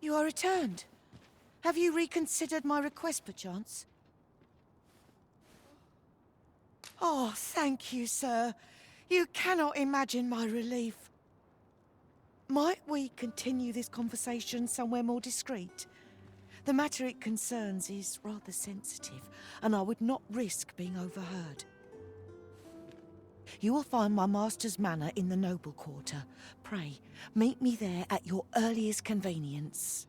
You are returned. Have you reconsidered my request, perchance? Oh, thank you, sir. You cannot imagine my relief. Might we continue this conversation somewhere more discreet? The matter it concerns is rather sensitive, and I would not risk being overheard. You will find my master's manor in the noble quarter. Pray, meet me there at your earliest convenience.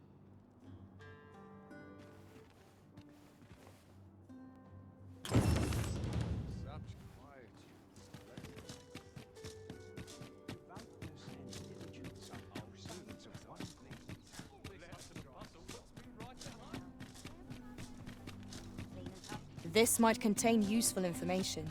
This might contain useful information.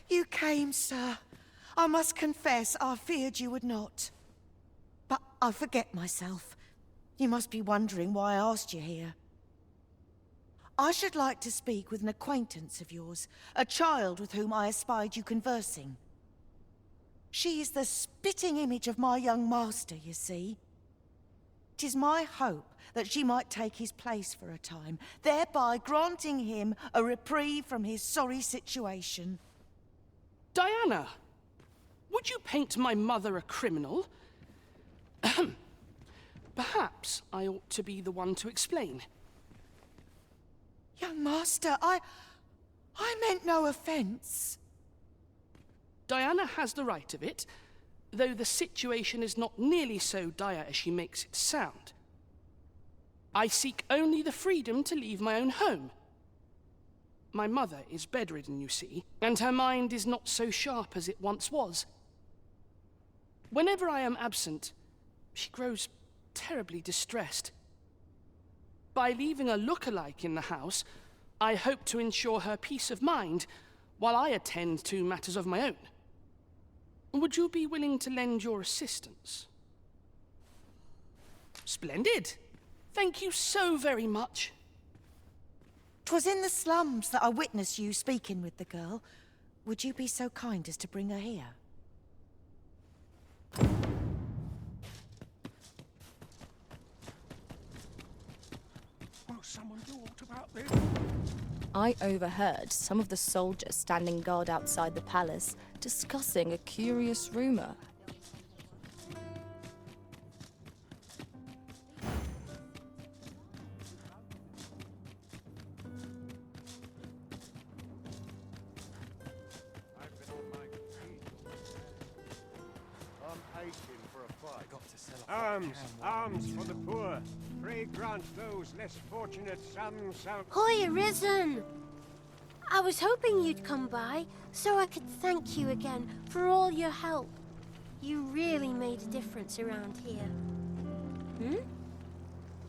You came, sir. I must confess, I feared you would not. But I forget myself. You must be wondering why I asked you here. I should like to speak with an acquaintance of yours, a child with whom I espied you conversing. She is the spitting image of my young master, you see. 'Tis my hope that she might take his place for a time, thereby granting him a reprieve from his sorry situation. Diana, would you paint my mother a criminal? Ahem. Perhaps I ought to be the one to explain. Young master, I meant no offence. Diana has the right of it, though the situation is not nearly so dire as she makes it sound. I seek only the freedom to leave my own home. My mother is bedridden, you see, and her mind is not so sharp as it once was. Whenever I am absent, she grows terribly distressed. By leaving a look-alike in the house, I hope to ensure her peace of mind while I attend to matters of my own. Would you be willing to lend your assistance? Splendid! Thank you so very much. 'Twas in the slums that I witnessed you speaking with the girl. Would you be so kind as to bring her here? Will someone do aught about this? I overheard some of the soldiers standing guard outside the palace discussing a curious rumor. Alms for the poor. Pray grant those less fortunate some salvation. Hoy, Arisen! I was hoping you'd come by, so I could thank you again for all your help. You really made a difference around here.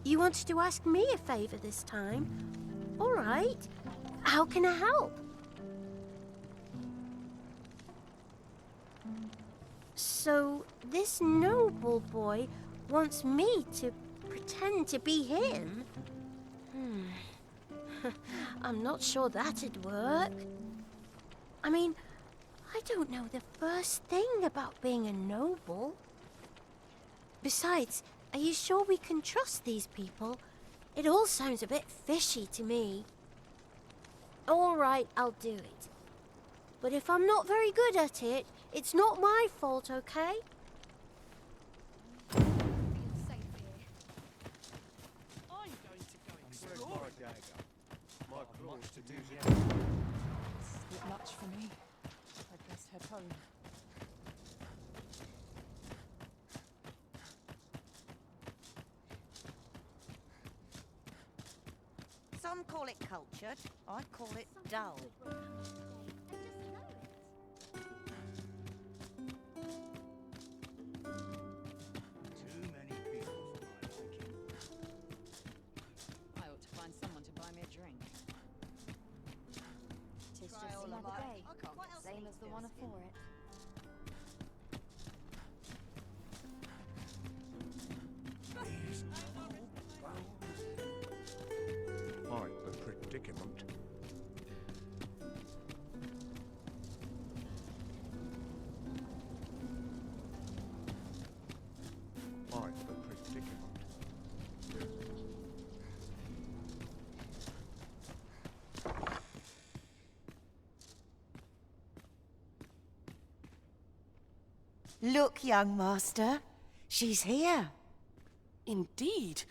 You wanted to ask me a favor this time? All right. How can I help? So, this noble boy wants me to pretend to be him? I'm not sure that'd work. I mean, I don't know the first thing about being a noble. Besides, are you sure we can trust these people? It all sounds a bit fishy to me. All right, I'll do it. But if I'm not very good at it, it's not my fault, okay? Bit much for me. I'd best head home. Some call it cultured, I call it dull. I ought to another day, same as the one afore it. Quite the predicament. Quite the predicament. Look, young master. She's here. Indeed.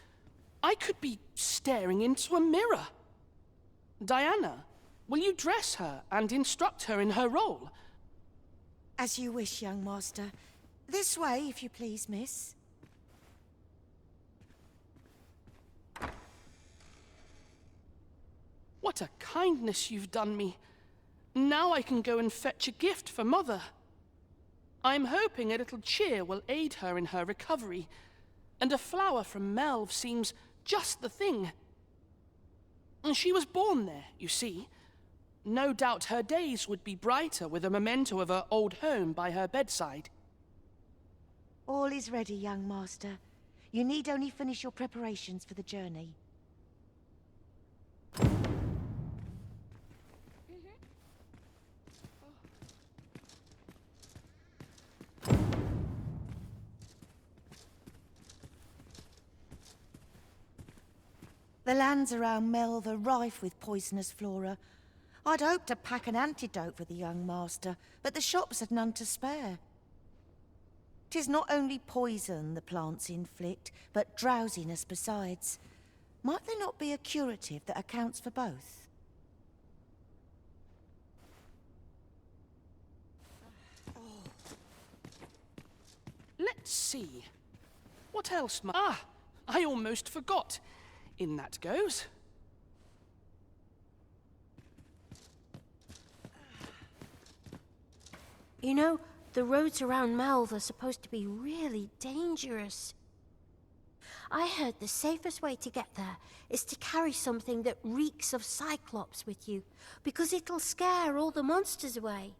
I could be staring into a mirror. Diana, will you dress her and instruct her in her role? As you wish, young master. This way, if you please, miss. What a kindness you've done me. Now I can go and fetch a gift for Mother. I'm hoping a little cheer will aid her in her recovery, and a flower from Melve seems just the thing. She was born there, you see. No doubt her days would be brighter with a memento of her old home by her bedside. All is ready, young master. You need only finish your preparations for the journey. The lands around Melve are rife with poisonous flora. I'd hoped to pack an antidote for the young master, but the shops had none to spare. 'Tis not only poison the plants inflict, but drowsiness besides. Might there not be a curative that accounts for both? Let's see. What else I almost forgot. In that goes. You know, the roads around Melve are supposed to be really dangerous. I heard the safest way to get there is to carry something that reeks of Cyclops with you, because it'll scare all the monsters away.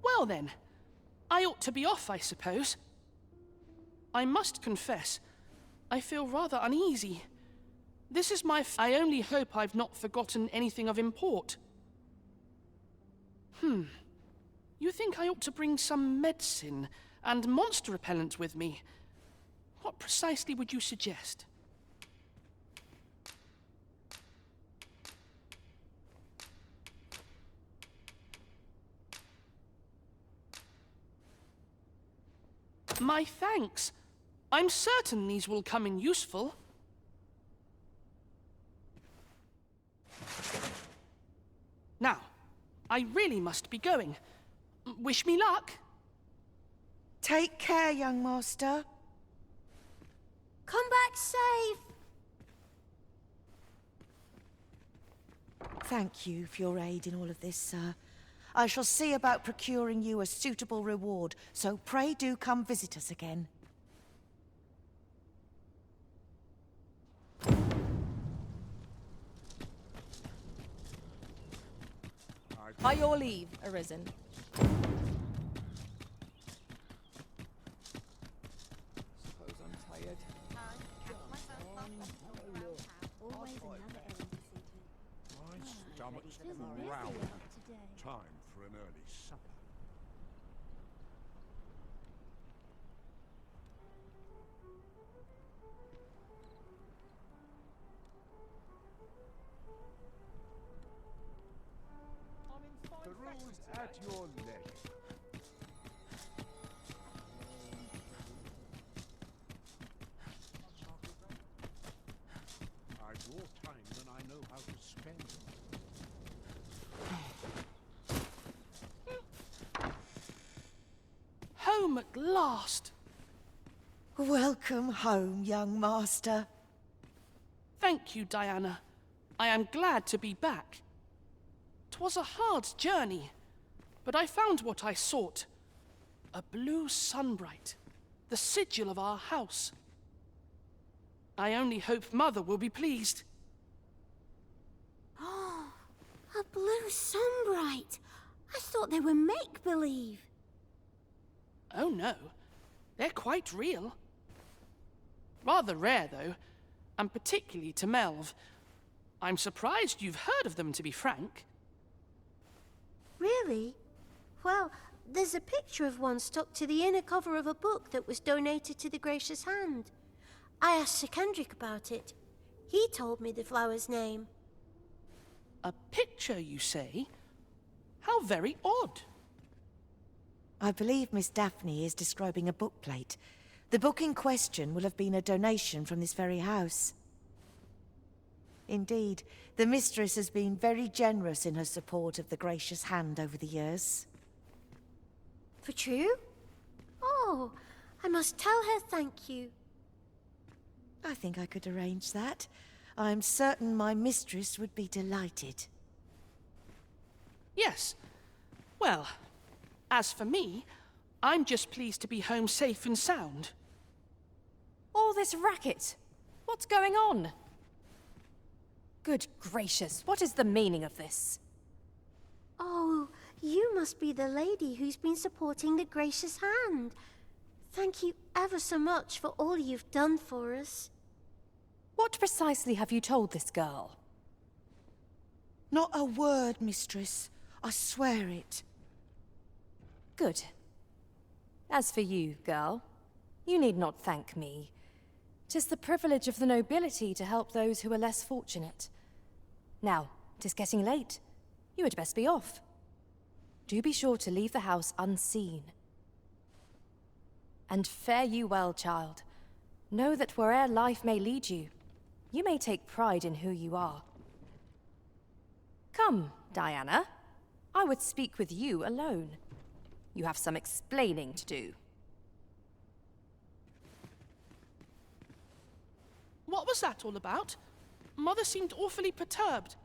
Well then, I ought to be off, I suppose. I must confess, I feel rather uneasy. This is my I only hope I've not forgotten anything of import. You think I ought to bring some medicine and monster repellent with me? What precisely would you suggest? My thanks. I'm certain these will come in useful. Now, I really must be going. Wish me luck. Take care, young master. Come back safe! Thank you for your aid in all of this, sir. I shall see about procuring you a suitable reward, so pray do come visit us again. By your leave, Arisen. Suppose I'm tired. My stomach's growling. Time for an early supper. The rules at your leisure. I've more time than I know how to spend. Home at last. Welcome home, young master. Thank you, Diana. I am glad to be back. 'Twas a hard journey, but I found what I sought. A blue sunbright, the sigil of our house. I only hope Mother will be pleased. Oh, a blue sunbright. I thought they were make-believe. Oh no, they're quite real. Rather rare, though, and particularly to Melv. I'm surprised you've heard of them, to be frank. Really? Well, there's a picture of one stuck to the inner cover of a book that was donated to the Gracious Hand. I asked Sir Kendrick about it. He told me the flower's name. A picture, you say? How very odd. I believe Miss Daphne is describing a bookplate. The book in question will have been a donation from this very house. Indeed, the mistress has been very generous in her support of the Gracious Hand over the years. For true? Oh, I must tell her thank you. I think I could arrange that. I'm certain my mistress would be delighted. Yes. Well, as for me, I'm just pleased to be home safe and sound. All this racket. What's going on? Good gracious, what is the meaning of this? Oh, you must be the lady who's been supporting the Gracious Hand. Thank you ever so much for all you've done for us. What precisely have you told this girl? Not a word, mistress. I swear it. Good. As for you, girl, you need not thank me. 'Tis the privilege of the nobility to help those who are less fortunate. Now, 'tis getting late. You had best be off. Do be sure to leave the house unseen. And fare you well, child. Know that where'er life may lead you, you may take pride in who you are. Come, Diana. I would speak with you alone. You have some explaining to do. What was that all about? Mother seemed awfully perturbed.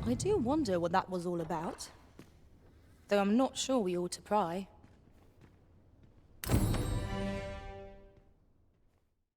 I do wonder what that was all about. Though I'm not sure we ought to pry.